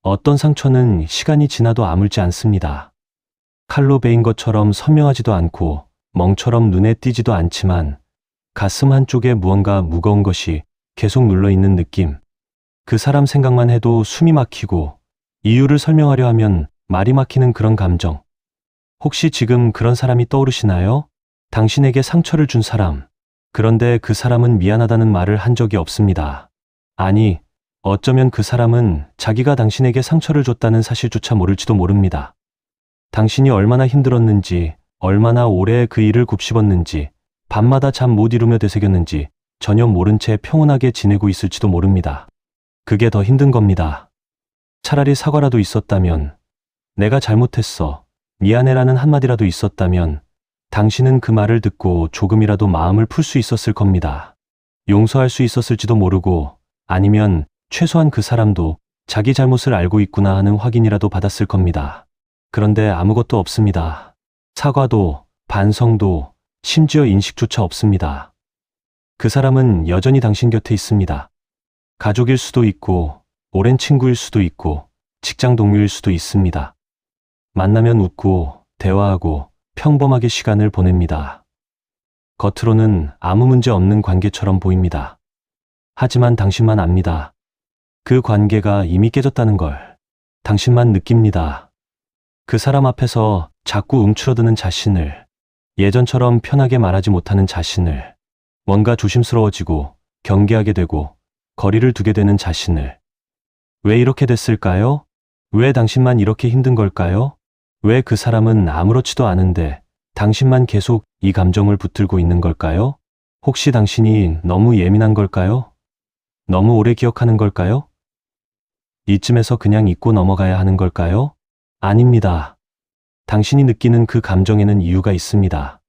어떤 상처는 시간이 지나도 아물지 않습니다. 칼로 베인 것처럼 선명하지도 않고 멍처럼 눈에 띄지도 않지만 가슴 한쪽에 무언가 무거운 것이 계속 눌러있는 느낌. 그 사람 생각만 해도 숨이 막히고 이유를 설명하려 하면 말이 막히는 그런 감정. 혹시 지금 그런 사람이 떠오르시나요? 당신에게 상처를 준 사람. 그런데 그 사람은 미안하다는 말을 한 적이 없습니다. 아니, 어쩌면 그 사람은 자기가 당신에게 상처를 줬다는 사실조차 모를지도 모릅니다. 당신이 얼마나 힘들었는지, 얼마나 오래 그 일을 곱씹었는지, 밤마다 잠 못 이루며 되새겼는지 전혀 모른 채 평온하게 지내고 있을지도 모릅니다. 그게 더 힘든 겁니다. 차라리 사과라도 있었다면, 내가 잘못했어, 미안해라는 한마디라도 있었다면 당신은 그 말을 듣고 조금이라도 마음을 풀 수 있었을 겁니다. 용서할 수 있었을지도 모르고, 아니면 최소한 그 사람도 자기 잘못을 알고 있구나 하는 확인이라도 받았을 겁니다. 그런데 아무것도 없습니다. 사과도, 반성도, 심지어 인식조차 없습니다. 그 사람은 여전히 당신 곁에 있습니다. 가족일 수도 있고, 오랜 친구일 수도 있고, 직장 동료일 수도 있습니다. 만나면 웃고, 대화하고, 평범하게 시간을 보냅니다. 겉으로는 아무 문제 없는 관계처럼 보입니다. 하지만 당신만 압니다. 그 관계가 이미 깨졌다는 걸 당신만 느낍니다. 그 사람 앞에서 자꾸 움츠러드는 자신을, 예전처럼 편하게 말하지 못하는 자신을, 뭔가 조심스러워지고 경계하게 되고 거리를 두게 되는 자신을. 왜 이렇게 됐을까요? 왜 당신만 이렇게 힘든 걸까요? 왜 그 사람은 아무렇지도 않은데 당신만 계속 이 감정을 붙들고 있는 걸까요? 혹시 당신이 너무 예민한 걸까요? 너무 오래 기억하는 걸까요? 이쯤에서 그냥 잊고 넘어가야 하는 걸까요? 아닙니다. 당신이 느끼는 그 감정에는 이유가 있습니다.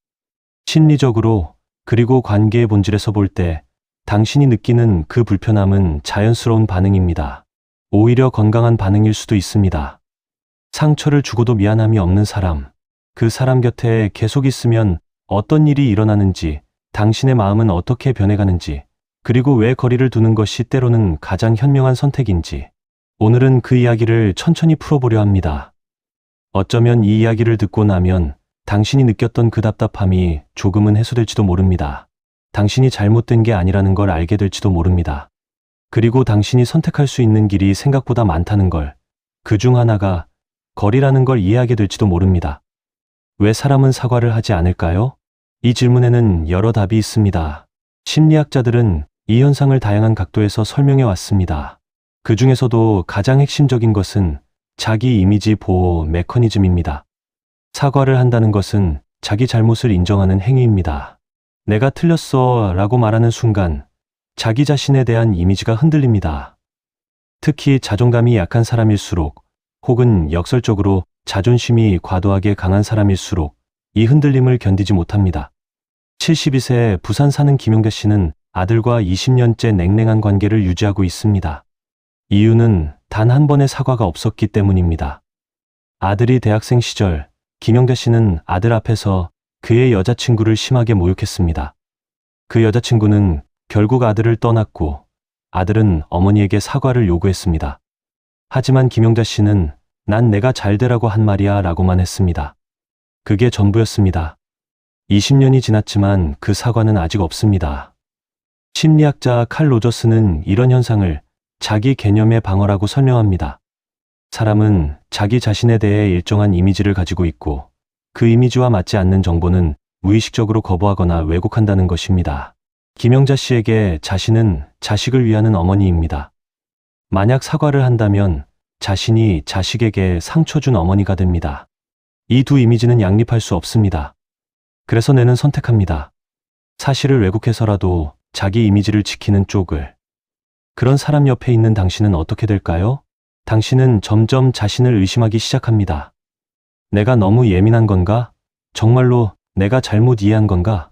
심리적으로, 그리고 관계의 본질에서 볼 때 당신이 느끼는 그 불편함은 자연스러운 반응입니다. 오히려 건강한 반응일 수도 있습니다. 상처를 주고도 미안함이 없는 사람, 그 사람 곁에 계속 있으면 어떤 일이 일어나는지, 당신의 마음은 어떻게 변해가는지, 그리고 왜 거리를 두는 것이 때로는 가장 현명한 선택인지, 오늘은 그 이야기를 천천히 풀어보려 합니다. 어쩌면 이 이야기를 듣고 나면 당신이 느꼈던 그 답답함이 조금은 해소될지도 모릅니다. 당신이 잘못된 게 아니라는 걸 알게 될지도 모릅니다. 그리고 당신이 선택할 수 있는 길이 생각보다 많다는 걸, 그중 하나가 거리라는 걸 이해하게 될지도 모릅니다. 왜 사람은 사과를 하지 않을까요? 이 질문에는 여러 답이 있습니다. 심리학자들은 이 현상을 다양한 각도에서 설명해 왔습니다. 그 중에서도 가장 핵심적인 것은 자기 이미지 보호 메커니즘입니다. 사과를 한다는 것은 자기 잘못을 인정하는 행위입니다. 내가 틀렸어 라고 말하는 순간 자기 자신에 대한 이미지가 흔들립니다. 특히 자존감이 약한 사람일수록, 혹은 역설적으로 자존심이 과도하게 강한 사람일수록 이 흔들림을 견디지 못합니다. 72세 부산 사는 김용대 씨는 아들과 20년째 냉랭한 관계를 유지하고 있습니다. 이유는 단 한 번의 사과가 없었기 때문입니다. 아들이 대학생 시절, 김용대 씨는 아들 앞에서 그의 여자친구를 심하게 모욕했습니다. 그 여자친구는 결국 아들을 떠났고 아들은 어머니에게 사과를 요구했습니다. 하지만 김용자 씨는 난 내가 잘 되라고 한 말이야 라고만 했습니다. 그게 전부였습니다. 20년이 지났지만 그 사과는 아직 없습니다. 심리학자 칼 로저스는 이런 현상을 자기 개념의 방어라고 설명합니다. 사람은 자기 자신에 대해 일정한 이미지를 가지고 있고 그 이미지와 맞지 않는 정보는 무의식적으로 거부하거나 왜곡한다는 것입니다. 김영자 씨에게 자신은 자식을 위하는 어머니입니다. 만약 사과를 한다면 자신이 자식에게 상처 준 어머니가 됩니다. 이 두 이미지는 양립할 수 없습니다. 그래서 뇌는 선택합니다. 사실을 왜곡해서라도 자기 이미지를 지키는 쪽을. 그런 사람 옆에 있는 당신은 어떻게 될까요? 당신은 점점 자신을 의심하기 시작합니다. 내가 너무 예민한 건가? 정말로 내가 잘못 이해한 건가?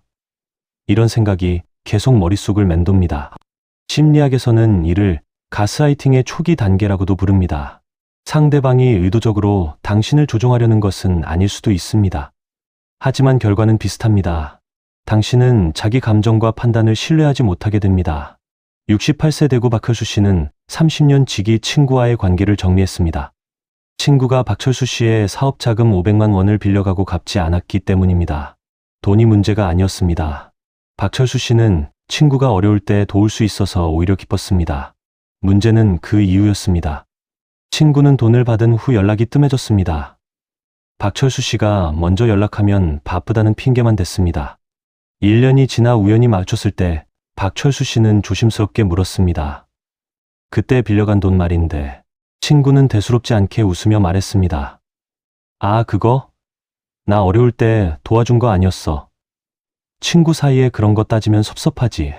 이런 생각이 계속 머릿속을 맴돕니다. 심리학에서는 이를 가스라이팅의 초기 단계라고도 부릅니다. 상대방이 의도적으로 당신을 조종하려는 것은 아닐 수도 있습니다. 하지만 결과는 비슷합니다. 당신은 자기 감정과 판단을 신뢰하지 못하게 됩니다. 68세 되고 박철수 씨는 30년 지기 친구와의 관계를 정리했습니다. 친구가 박철수 씨의 사업 자금 500만 원을 빌려가고 갚지 않았기 때문입니다. 돈이 문제가 아니었습니다. 박철수 씨는 친구가 어려울 때 도울 수 있어서 오히려 기뻤습니다. 문제는 그 이유였습니다. 친구는 돈을 받은 후 연락이 뜸해졌습니다. 박철수 씨가 먼저 연락하면 바쁘다는 핑계만 댔습니다. 1년이 지나 우연히 마주쳤을 때 박철수 씨는 조심스럽게 물었습니다. 그때 빌려간 돈 말인데. 친구는 대수롭지 않게 웃으며 말했습니다. 아, 그거? 나 어려울 때 도와준 거 아니었어. 친구 사이에 그런 거 따지면 섭섭하지.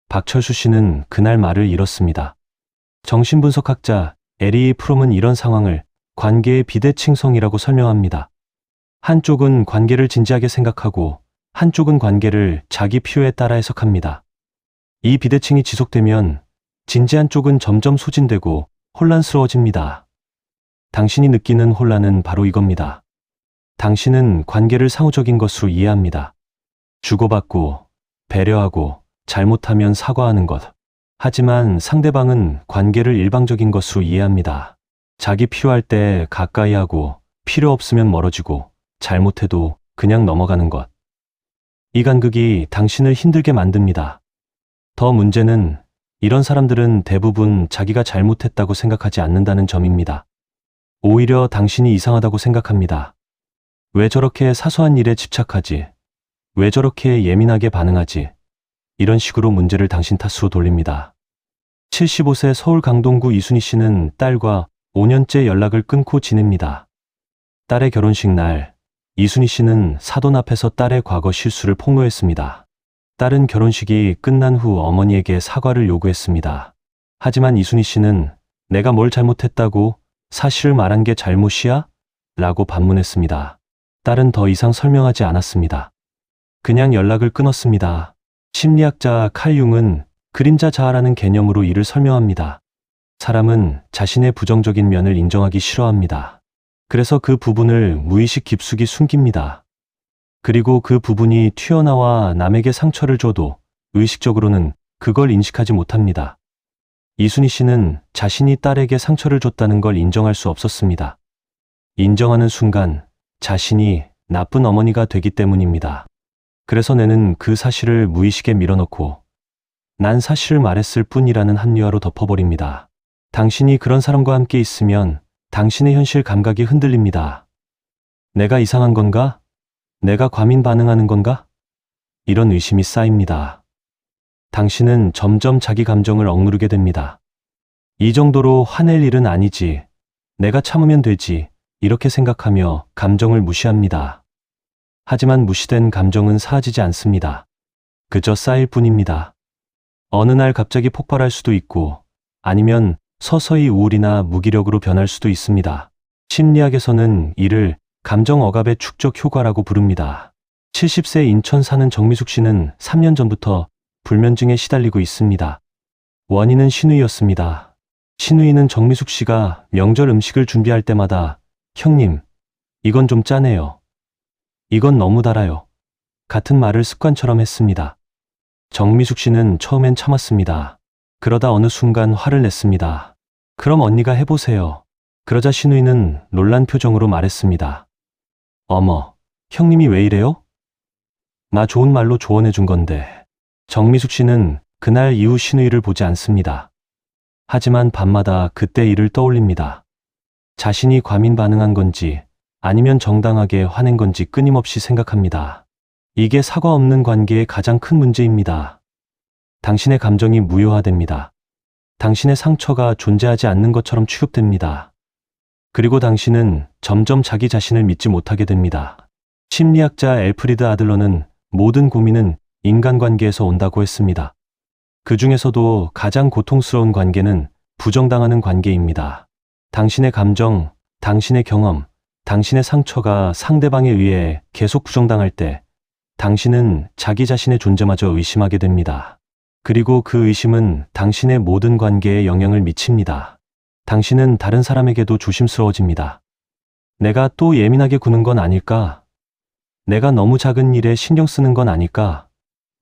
박철수 씨는 그날 말을 잃었습니다. 정신분석학자 에리 프롬은 이런 상황을 관계의 비대칭성이라고 설명합니다. 한쪽은 관계를 진지하게 생각하고 한쪽은 관계를 자기 필요에 따라 해석합니다. 이 비대칭이 지속되면 진지한 쪽은 점점 소진되고 혼란스러워집니다. 당신이 느끼는 혼란은 바로 이겁니다. 당신은 관계를 상호적인 것으로 이해합니다. 주고받고, 배려하고, 잘못하면 사과하는 것. 하지만 상대방은 관계를 일방적인 것으로 이해합니다. 자기 필요할 때 가까이 하고, 필요 없으면 멀어지고, 잘못해도 그냥 넘어가는 것. 이 간극이 당신을 힘들게 만듭니다. 더 문제는 이런 사람들은 대부분 자기가 잘못했다고 생각하지 않는다는 점입니다. 오히려 당신이 이상하다고 생각합니다. 왜 저렇게 사소한 일에 집착하지? 왜 저렇게 예민하게 반응하지? 이런 식으로 문제를 당신 탓으로 돌립니다. 75세 서울 강동구 이순희 씨는 딸과 5년째 연락을 끊고 지냅니다. 딸의 결혼식 날, 이순희 씨는 사돈 앞에서 딸의 과거 실수를 폭로했습니다. 딸은 결혼식이 끝난 후 어머니에게 사과를 요구했습니다. 하지만 이순희 씨는 내가 뭘 잘못했다고 사실을 말한 게 잘못이야? 라고 반문했습니다. 딸은 더 이상 설명하지 않았습니다. 그냥 연락을 끊었습니다. 심리학자 칼 융은 그림자 자아라는 개념으로 이를 설명합니다. 사람은 자신의 부정적인 면을 인정하기 싫어합니다. 그래서 그 부분을 무의식 깊숙이 숨깁니다. 그리고 그 부분이 튀어나와 남에게 상처를 줘도 의식적으로는 그걸 인식하지 못합니다. 이순희 씨는 자신이 딸에게 상처를 줬다는 걸 인정할 수 없었습니다. 인정하는 순간 자신이 나쁜 어머니가 되기 때문입니다. 그래서 내는 그 사실을 무의식에 밀어넣고 난 사실을 말했을 뿐이라는 합리화로 덮어버립니다. 당신이 그런 사람과 함께 있으면 당신의 현실 감각이 흔들립니다. 내가 이상한 건가? 내가 과민 반응하는 건가? 이런 의심이 쌓입니다. 당신은 점점 자기 감정을 억누르게 됩니다. 이 정도로 화낼 일은 아니지. 내가 참으면 되지. 이렇게 생각하며 감정을 무시합니다. 하지만 무시된 감정은 사라지지 않습니다. 그저 쌓일 뿐입니다. 어느 날 갑자기 폭발할 수도 있고 아니면 서서히 우울이나 무기력으로 변할 수도 있습니다. 심리학에서는 이를 감정 억압의 축적 효과라고 부릅니다. 70세 인천 사는 정미숙 씨는 3년 전부터 불면증에 시달리고 있습니다. 원인은 신우이였습니다. 신우이는 정미숙 씨가 명절 음식을 준비할 때마다 형님, 이건 좀 짜네요. 이건 너무 달아요. 같은 말을 습관처럼 했습니다. 정미숙 씨는 처음엔 참았습니다. 그러다 어느 순간 화를 냈습니다. 그럼 언니가 해보세요. 그러자 신우이는 놀란 표정으로 말했습니다. 어머, 형님이 왜 이래요? 나 좋은 말로 조언해 준 건데. 정미숙 씨는 그날 이후 신우이를 보지 않습니다. 하지만 밤마다 그때 일을 떠올립니다. 자신이 과민 반응한 건지 아니면 정당하게 화낸 건지 끊임없이 생각합니다. 이게 사과 없는 관계의 가장 큰 문제입니다. 당신의 감정이 무효화됩니다. 당신의 상처가 존재하지 않는 것처럼 취급됩니다. 그리고 당신은 점점 자기 자신을 믿지 못하게 됩니다. 심리학자 엘프리드 아들러는 모든 고민은 인간관계에서 온다고 했습니다. 그 중에서도 가장 고통스러운 관계는 부정당하는 관계입니다. 당신의 감정, 당신의 경험, 당신의 상처가 상대방에 의해 계속 부정당할 때 당신은 자기 자신의 존재마저 의심하게 됩니다. 그리고 그 의심은 당신의 모든 관계에 영향을 미칩니다. 당신은 다른 사람에게도 조심스러워집니다. 내가 또 예민하게 구는 건 아닐까? 내가 너무 작은 일에 신경 쓰는 건 아닐까?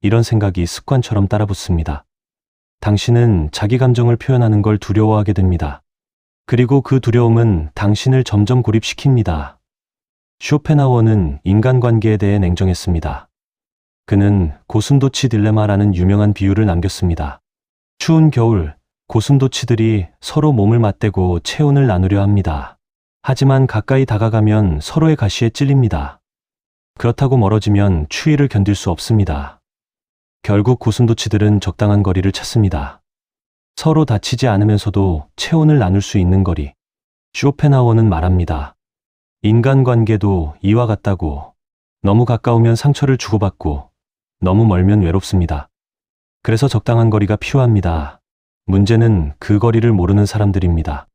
이런 생각이 습관처럼 따라붙습니다. 당신은 자기 감정을 표현하는 걸 두려워하게 됩니다. 그리고 그 두려움은 당신을 점점 고립시킵니다. 쇼펜하우어는 인간관계에 대해 냉정했습니다. 그는 고슴도치 딜레마라는 유명한 비유를 남겼습니다. 추운 겨울, 고슴도치들이 서로 몸을 맞대고 체온을 나누려 합니다. 하지만 가까이 다가가면 서로의 가시에 찔립니다. 그렇다고 멀어지면 추위를 견딜 수 없습니다. 결국 고슴도치들은 적당한 거리를 찾습니다. 서로 다치지 않으면서도 체온을 나눌 수 있는 거리. 쇼펜하우어는 말합니다. 인간관계도 이와 같다고. 너무 가까우면 상처를 주고받고 너무 멀면 외롭습니다. 그래서 적당한 거리가 필요합니다. 문제는 그 거리를 모르는 사람들입니다.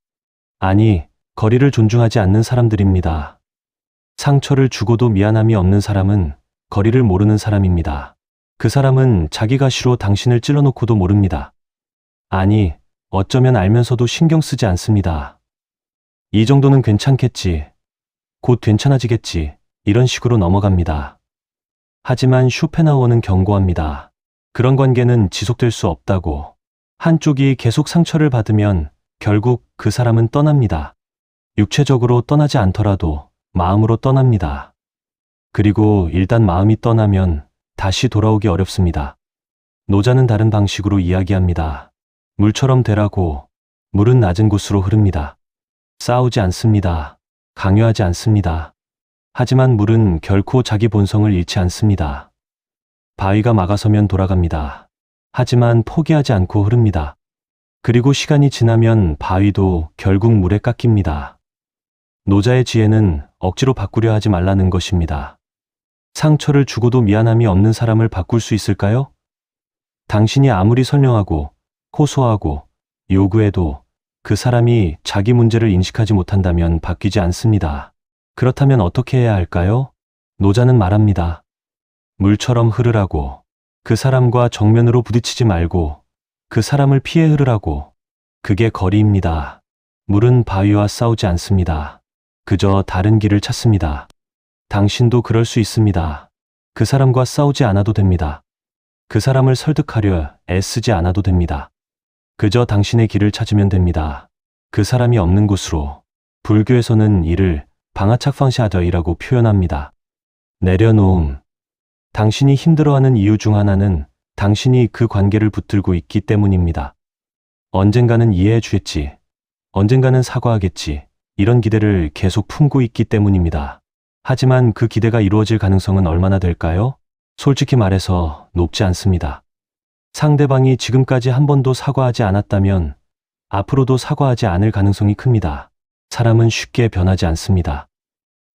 아니, 거리를 존중하지 않는 사람들입니다. 상처를 주고도 미안함이 없는 사람은 거리를 모르는 사람입니다. 그 사람은 자기 가시로 당신을 찔러놓고도 모릅니다. 아니, 어쩌면 알면서도 신경 쓰지 않습니다. 이 정도는 괜찮겠지. 곧 괜찮아지겠지. 이런 식으로 넘어갑니다. 하지만 쇼펜하우어는 경고합니다. 그런 관계는 지속될 수 없다고. 한쪽이 계속 상처를 받으면 결국 그 사람은 떠납니다. 육체적으로 떠나지 않더라도 마음으로 떠납니다. 그리고 일단 마음이 떠나면 다시 돌아오기 어렵습니다. 노자는 다른 방식으로 이야기합니다. 물처럼 되라고. 물은 낮은 곳으로 흐릅니다. 싸우지 않습니다. 강요하지 않습니다. 하지만 물은 결코 자기 본성을 잃지 않습니다. 바위가 막아서면 돌아갑니다. 하지만 포기하지 않고 흐릅니다. 그리고 시간이 지나면 바위도 결국 물에 깎입니다. 노자의 지혜는 억지로 바꾸려 하지 말라는 것입니다. 상처를 주고도 미안함이 없는 사람을 바꿀 수 있을까요? 당신이 아무리 설명하고 호소하고 요구해도 그 사람이 자기 문제를 인식하지 못한다면 바뀌지 않습니다. 그렇다면 어떻게 해야 할까요? 노자는 말합니다. 물처럼 흐르라고. 그 사람과 정면으로 부딪히지 말고 그 사람을 피해 흐르라고. 그게 거리입니다. 물은 바위와 싸우지 않습니다. 그저 다른 길을 찾습니다. 당신도 그럴 수 있습니다. 그 사람과 싸우지 않아도 됩니다. 그 사람을 설득하려 애쓰지 않아도 됩니다. 그저 당신의 길을 찾으면 됩니다. 그 사람이 없는 곳으로. 불교에서는 이를 방아착방샤더이라고 표현합니다. 내려놓음. 당신이 힘들어하는 이유 중 하나는 당신이 그 관계를 붙들고 있기 때문입니다. 언젠가는 이해해 주겠지. 언젠가는 사과하겠지. 이런 기대를 계속 품고 있기 때문입니다. 하지만 그 기대가 이루어질 가능성은 얼마나 될까요? 솔직히 말해서 높지 않습니다. 상대방이 지금까지 한 번도 사과하지 않았다면 앞으로도 사과하지 않을 가능성이 큽니다. 사람은 쉽게 변하지 않습니다.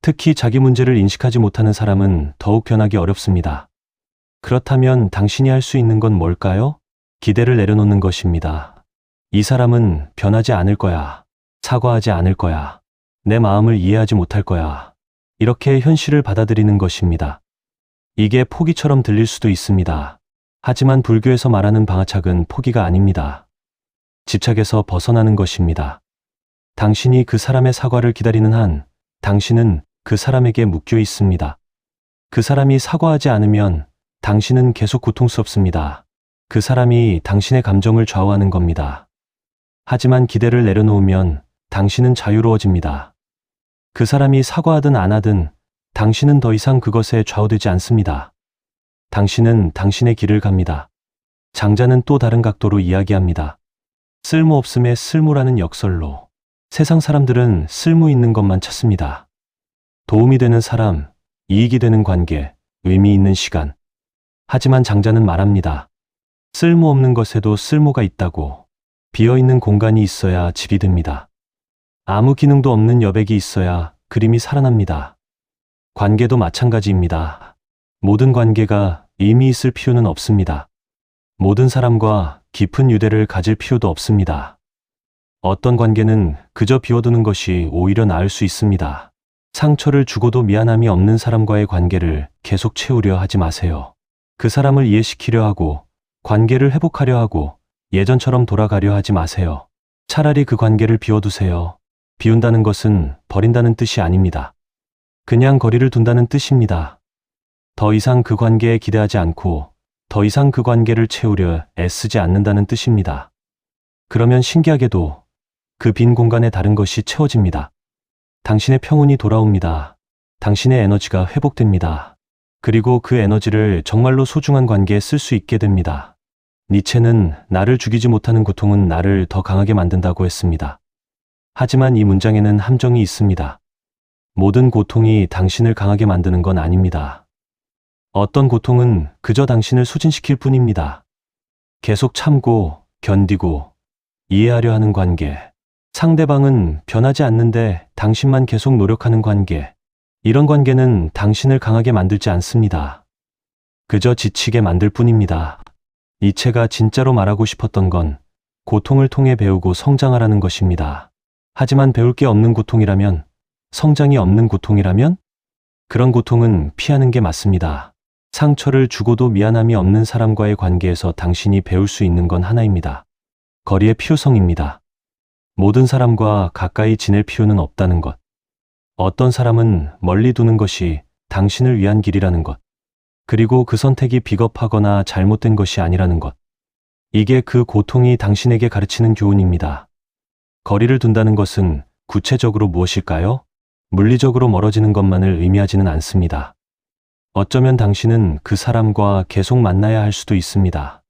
특히 자기 문제를 인식하지 못하는 사람은 더욱 변하기 어렵습니다. 그렇다면 당신이 할 수 있는 건 뭘까요? 기대를 내려놓는 것입니다. 이 사람은 변하지 않을 거야. 사과하지 않을 거야. 내 마음을 이해하지 못할 거야. 이렇게 현실을 받아들이는 것입니다. 이게 포기처럼 들릴 수도 있습니다. 하지만 불교에서 말하는 방아착은 포기가 아닙니다. 집착에서 벗어나는 것입니다. 당신이 그 사람의 사과를 기다리는 한 당신은 그 사람에게 묶여 있습니다. 그 사람이 사과하지 않으면 당신은 계속 고통스럽습니다. 그 사람이 당신의 감정을 좌우하는 겁니다. 하지만 기대를 내려놓으면 당신은 자유로워집니다. 그 사람이 사과하든 안 하든 당신은 더 이상 그것에 좌우되지 않습니다. 당신은 당신의 길을 갑니다. 장자는 또 다른 각도로 이야기합니다. 쓸모없음의 쓸모라는 역설로. 세상 사람들은 쓸모 있는 것만 찾습니다. 도움이 되는 사람, 이익이 되는 관계, 의미 있는 시간. 하지만 장자는 말합니다. 쓸모없는 것에도 쓸모가 있다고. 비어있는 공간이 있어야 집이 됩니다. 아무 기능도 없는 여백이 있어야 그림이 살아납니다. 관계도 마찬가지입니다. 모든 관계가 의미 있을 필요는 없습니다. 모든 사람과 깊은 유대를 가질 필요도 없습니다. 어떤 관계는 그저 비워두는 것이 오히려 나을 수 있습니다. 상처를 주고도 미안함이 없는 사람과의 관계를 계속 채우려 하지 마세요. 그 사람을 이해시키려 하고 관계를 회복하려 하고 예전처럼 돌아가려 하지 마세요. 차라리 그 관계를 비워두세요. 비운다는 것은 버린다는 뜻이 아닙니다. 그냥 거리를 둔다는 뜻입니다. 더 이상 그 관계에 기대하지 않고 더 이상 그 관계를 채우려 애쓰지 않는다는 뜻입니다. 그러면 신기하게도 그 빈 공간에 다른 것이 채워집니다. 당신의 평온이 돌아옵니다. 당신의 에너지가 회복됩니다. 그리고 그 에너지를 정말로 소중한 관계에 쓸 수 있게 됩니다. 니체는 나를 죽이지 못하는 고통은 나를 더 강하게 만든다고 했습니다. 하지만 이 문장에는 함정이 있습니다. 모든 고통이 당신을 강하게 만드는 건 아닙니다. 어떤 고통은 그저 당신을 소진시킬 뿐입니다. 계속 참고, 견디고, 이해하려 하는 관계. 상대방은 변하지 않는데 당신만 계속 노력하는 관계. 이런 관계는 당신을 강하게 만들지 않습니다. 그저 지치게 만들 뿐입니다. 니체가 진짜로 말하고 싶었던 건 고통을 통해 배우고 성장하라는 것입니다. 하지만 배울 게 없는 고통이라면, 성장이 없는 고통이라면, 그런 고통은 피하는 게 맞습니다. 상처를 주고도 미안함이 없는 사람과의 관계에서 당신이 배울 수 있는 건 하나입니다. 거리의 필요성입니다. 모든 사람과 가까이 지낼 필요는 없다는 것. 어떤 사람은 멀리 두는 것이 당신을 위한 길이라는 것. 그리고 그 선택이 비겁하거나 잘못된 것이 아니라는 것. 이게 그 고통이 당신에게 가르치는 교훈입니다. 거리를 둔다는 것은 구체적으로 무엇일까요? 물리적으로 멀어지는 것만을 의미하지는 않습니다. 어쩌면 당신은 그 사람과 계속 만나야 할 수도 있습니다.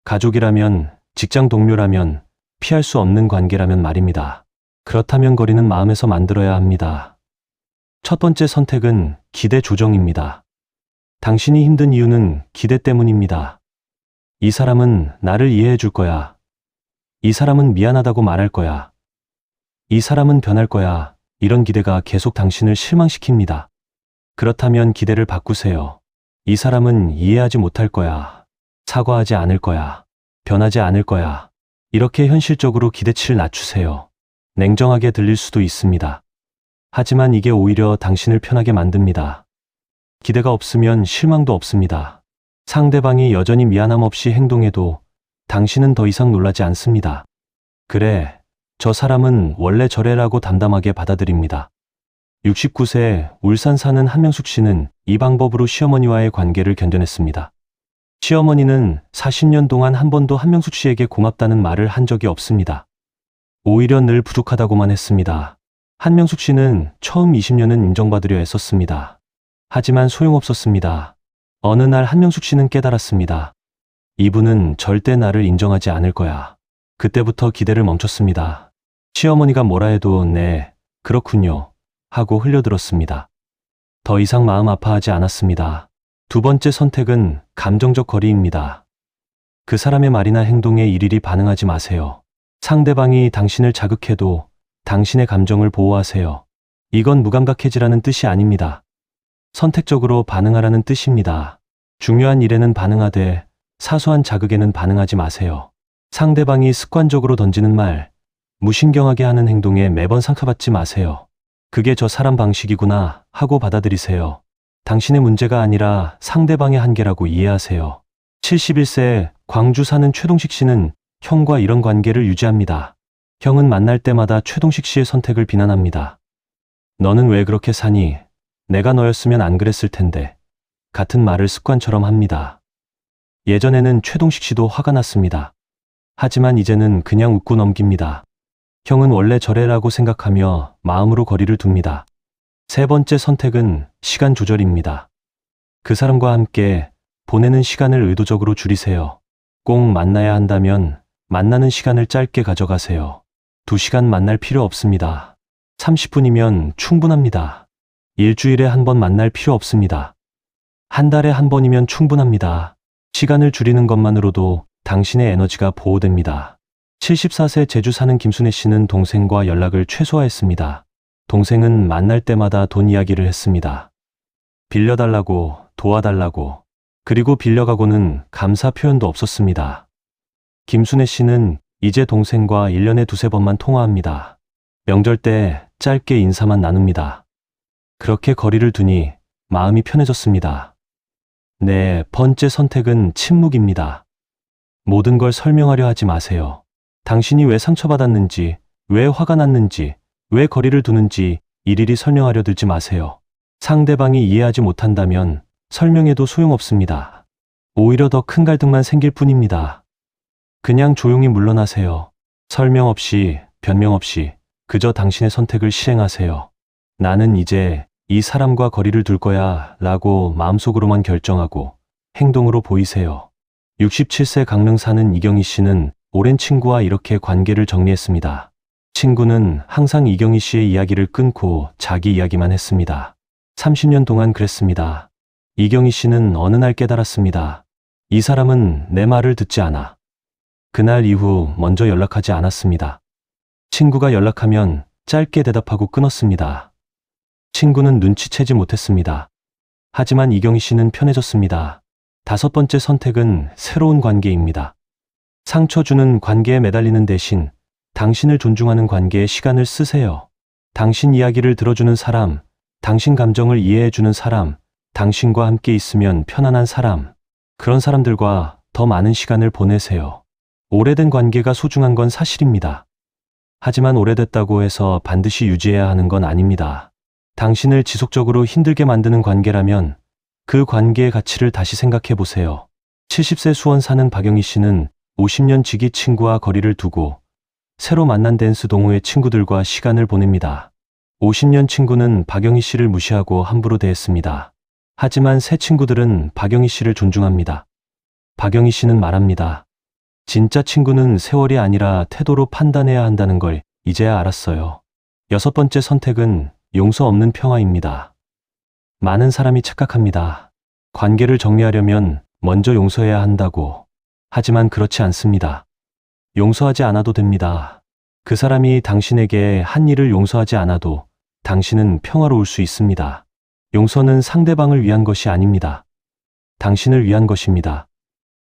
가족이라면, 직장 동료라면, 피할 수 없는 관계라면 말입니다. 그렇다면 거리는 마음에서 만들어야 합니다. 첫 번째 선택은 기대 조정입니다. 당신이 힘든 이유는 기대 때문입니다. 이 사람은 나를 이해해 줄 거야. 이 사람은 미안하다고 말할 거야. 이 사람은 변할 거야. 이런 기대가 계속 당신을 실망시킵니다. 그렇다면 기대를 바꾸세요. 이 사람은 이해하지 못할 거야. 사과하지 않을 거야. 변하지 않을 거야. 이렇게 현실적으로 기대치를 낮추세요. 냉정하게 들릴 수도 있습니다. 하지만 이게 오히려 당신을 편하게 만듭니다. 기대가 없으면 실망도 없습니다. 상대방이 여전히 미안함 없이 행동해도 당신은 더 이상 놀라지 않습니다. 그래, 저 사람은 원래 저래라고 담담하게 받아들입니다. 69세 울산 사는 한명숙 씨는 이 방법으로 시어머니와의 관계를 견뎌냈습니다. 시어머니는 40년 동안 한 번도 한명숙 씨에게 고맙다는 말을 한 적이 없습니다. 오히려 늘 부족하다고만 했습니다. 한명숙 씨는 처음 20년은 인정받으려 애썼습니다. 하지만 소용없었습니다. 어느 날 한명숙 씨는 깨달았습니다. 이분은 절대 나를 인정하지 않을 거야. 그때부터 기대를 멈췄습니다. 시어머니가 뭐라 해도 네, 그렇군요 하고 흘려들었습니다. 더 이상 마음 아파하지 않았습니다. 두 번째 선택은 감정적 거리입니다. 그 사람의 말이나 행동에 일일이 반응하지 마세요. 상대방이 당신을 자극해도 당신의 감정을 보호하세요. 이건 무감각해지라는 뜻이 아닙니다. 선택적으로 반응하라는 뜻입니다. 중요한 일에는 반응하되 사소한 자극에는 반응하지 마세요. 상대방이 습관적으로 던지는 말, 무신경하게 하는 행동에 매번 상처받지 마세요. 그게 저 사람 방식이구나 하고 받아들이세요. 당신의 문제가 아니라 상대방의 한계라고 이해하세요. 71세 광주 사는 최동식 씨는 형과 이런 관계를 유지합니다. 형은 만날 때마다 최동식 씨의 선택을 비난합니다. 너는 왜 그렇게 사니? 내가 너였으면 안 그랬을 텐데. 같은 말을 습관처럼 합니다. 예전에는 최동식 씨도 화가 났습니다. 하지만 이제는 그냥 웃고 넘깁니다. 형은 원래 저래라고 생각하며 마음으로 거리를 둡니다. 세 번째 선택은 시간 조절입니다. 그 사람과 함께 보내는 시간을 의도적으로 줄이세요. 꼭 만나야 한다면 만나는 시간을 짧게 가져가세요. 2시간 만날 필요 없습니다. 30분이면 충분합니다. 일주일에 한 번 만날 필요 없습니다. 한 달에 한 번이면 충분합니다. 시간을 줄이는 것만으로도 당신의 에너지가 보호됩니다. 74세 제주 사는 김순애 씨는 동생과 연락을 최소화했습니다. 동생은 만날 때마다 돈 이야기를 했습니다. 빌려달라고, 도와달라고, 그리고 빌려가고는 감사 표현도 없었습니다. 김순애 씨는 이제 동생과 1년에 2~3번만 통화합니다. 명절 때 짧게 인사만 나눕니다. 그렇게 거리를 두니 마음이 편해졌습니다. 네 번째 선택은 침묵입니다. 모든 걸 설명하려 하지 마세요. 당신이 왜 상처받았는지, 왜 화가 났는지, 왜 거리를 두는지 일일이 설명하려 들지 마세요. 상대방이 이해하지 못한다면 설명해도 소용없습니다. 오히려 더 큰 갈등만 생길 뿐입니다. 그냥 조용히 물러나세요. 설명 없이, 변명 없이 그저 당신의 선택을 실행하세요. 나는 이제 이 사람과 거리를 둘 거야 라고 마음속으로만 결정하고 행동으로 보이세요. 67세 강릉 사는 이경희 씨는 오랜 친구와 이렇게 관계를 정리했습니다. 친구는 항상 이경희 씨의 이야기를 끊고 자기 이야기만 했습니다. 30년 동안 그랬습니다. 이경희 씨는 어느 날 깨달았습니다. 이 사람은 내 말을 듣지 않아. 그날 이후 먼저 연락하지 않았습니다. 친구가 연락하면 짧게 대답하고 끊었습니다. 친구는 눈치채지 못했습니다. 하지만 이경희 씨는 편해졌습니다. 5번째 선택은 새로운 관계입니다. 상처 주는 관계에 매달리는 대신 당신을 존중하는 관계에 시간을 쓰세요. 당신 이야기를 들어주는 사람, 당신 감정을 이해해주는 사람, 당신과 함께 있으면 편안한 사람, 그런 사람들과 더 많은 시간을 보내세요. 오래된 관계가 소중한 건 사실입니다. 하지만 오래됐다고 해서 반드시 유지해야 하는 건 아닙니다. 당신을 지속적으로 힘들게 만드는 관계라면 그 관계의 가치를 다시 생각해 보세요. 70세 수원 사는 박영희 씨는 50년 지기 친구와 거리를 두고 새로 만난 댄스 동호회 친구들과 시간을 보냅니다. 50년 친구는 박영희 씨를 무시하고 함부로 대했습니다. 하지만 새 친구들은 박영희 씨를 존중합니다. 박영희 씨는 말합니다. 진짜 친구는 세월이 아니라 태도로 판단해야 한다는 걸 이제야 알았어요. 6번째 선택은 용서 없는 평화입니다. 많은 사람이 착각합니다. 관계를 정리하려면 먼저 용서해야 한다고. 하지만 그렇지 않습니다. 용서하지 않아도 됩니다. 그 사람이 당신에게 한 일을 용서하지 않아도 당신은 평화로울 수 있습니다. 용서는 상대방을 위한 것이 아닙니다. 당신을 위한 것입니다.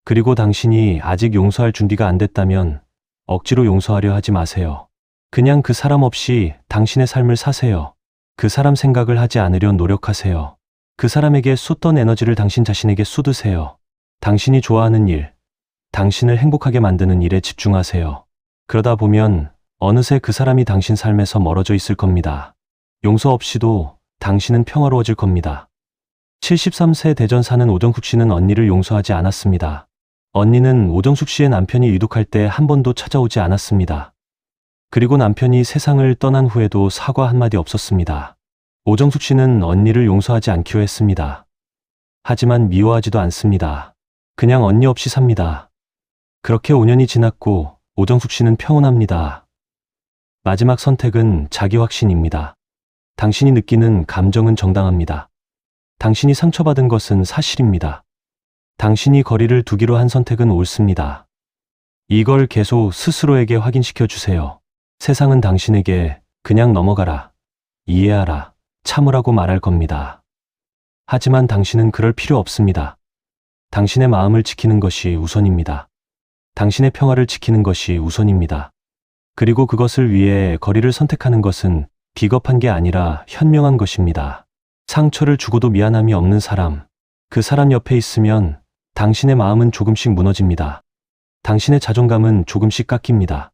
그리고 당신이 아직 용서할 준비가 안 됐다면 억지로 용서하려 하지 마세요. 그냥 그 사람 없이 당신의 삶을 사세요. 그 사람 생각을 하지 않으려 노력하세요. 그 사람에게 쏟던 에너지를 당신 자신에게 쏟으세요. 당신이 좋아하는 일, 당신을 행복하게 만드는 일에 집중하세요. 그러다 보면 어느새 그 사람이 당신 삶에서 멀어져 있을 겁니다. 용서 없이도 당신은 평화로워질 겁니다. 73세 대전 사는 오정숙 씨는 언니를 용서하지 않았습니다. 언니는 오정숙 씨의 남편이 유독할 때 한 번도 찾아오지 않았습니다. 그리고 남편이 세상을 떠난 후에도 사과 한마디 없었습니다. 오정숙 씨는 언니를 용서하지 않기로 했습니다. 하지만 미워하지도 않습니다. 그냥 언니 없이 삽니다. 그렇게 5년이 지났고 오정숙 씨는 평온합니다. 마지막 선택은 자기 확신입니다. 당신이 느끼는 감정은 정당합니다. 당신이 상처받은 것은 사실입니다. 당신이 거리를 두기로 한 선택은 옳습니다. 이걸 계속 스스로에게 확인시켜 주세요. 세상은 당신에게 그냥 넘어가라, 이해하라, 참으라고 말할 겁니다. 하지만 당신은 그럴 필요 없습니다. 당신의 마음을 지키는 것이 우선입니다. 당신의 평화를 지키는 것이 우선입니다. 그리고 그것을 위해 거리를 선택하는 것은 비겁한 게 아니라 현명한 것입니다. 상처를 주고도 미안함이 없는 사람, 그 사람 옆에 있으면 당신의 마음은 조금씩 무너집니다. 당신의 자존감은 조금씩 깎입니다.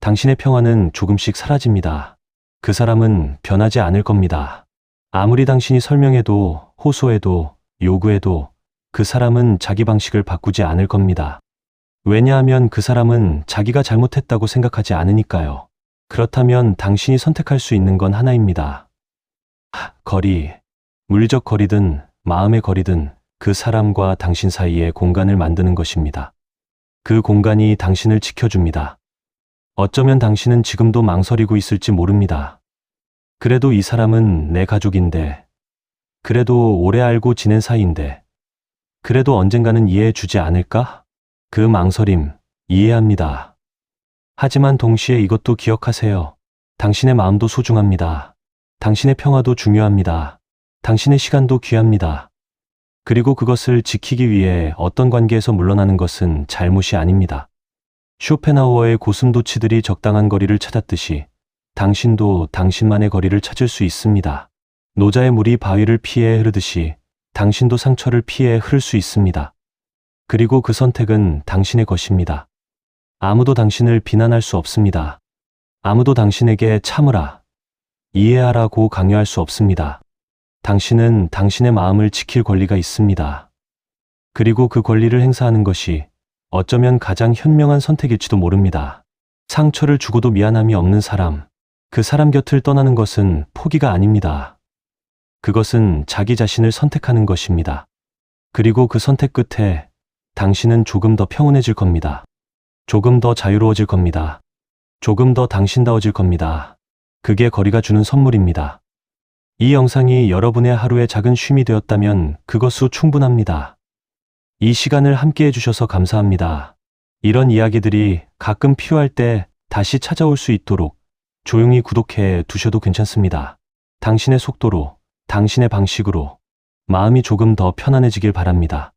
당신의 평화는 조금씩 사라집니다. 그 사람은 변하지 않을 겁니다. 아무리 당신이 설명해도, 호소해도, 요구해도 그 사람은 자기 방식을 바꾸지 않을 겁니다. 왜냐하면 그 사람은 자기가 잘못했다고 생각하지 않으니까요. 그렇다면 당신이 선택할 수 있는 건 하나입니다. 거리, 물리적 거리든 마음의 거리든 그 사람과 당신 사이에 공간을 만드는 것입니다. 그 공간이 당신을 지켜줍니다. 어쩌면 당신은 지금도 망설이고 있을지 모릅니다. 그래도 이 사람은 내 가족인데, 그래도 오래 알고 지낸 사이인데, 그래도 언젠가는 이해해 주지 않을까? 그 망설임, 이해합니다. 하지만 동시에 이것도 기억하세요. 당신의 마음도 소중합니다. 당신의 평화도 중요합니다. 당신의 시간도 귀합니다. 그리고 그것을 지키기 위해 어떤 관계에서 물러나는 것은 잘못이 아닙니다. 쇼펜하우어의 고슴도치들이 적당한 거리를 찾았듯이 당신도 당신만의 거리를 찾을 수 있습니다. 노자의 물이 바위를 피해 흐르듯이 당신도 상처를 피해 흐를 수 있습니다. 그리고 그 선택은 당신의 것입니다. 아무도 당신을 비난할 수 없습니다. 아무도 당신에게 참으라, 이해하라고 강요할 수 없습니다. 당신은 당신의 마음을 지킬 권리가 있습니다. 그리고 그 권리를 행사하는 것이 어쩌면 가장 현명한 선택일지도 모릅니다. 상처를 주고도 미안함이 없는 사람, 그 사람 곁을 떠나는 것은 포기가 아닙니다. 그것은 자기 자신을 선택하는 것입니다. 그리고 그 선택 끝에 당신은 조금 더 평온해질 겁니다. 조금 더 자유로워질 겁니다. 조금 더 당신다워질 겁니다. 그게 거리가 주는 선물입니다. 이 영상이 여러분의 하루의 작은 쉼이 되었다면 그것으로 충분합니다. 이 시간을 함께 해주셔서 감사합니다. 이런 이야기들이 가끔 필요할 때 다시 찾아올 수 있도록 조용히 구독해 두셔도 괜찮습니다. 당신의 속도로, 당신의 방식으로 마음이 조금 더 편안해지길 바랍니다.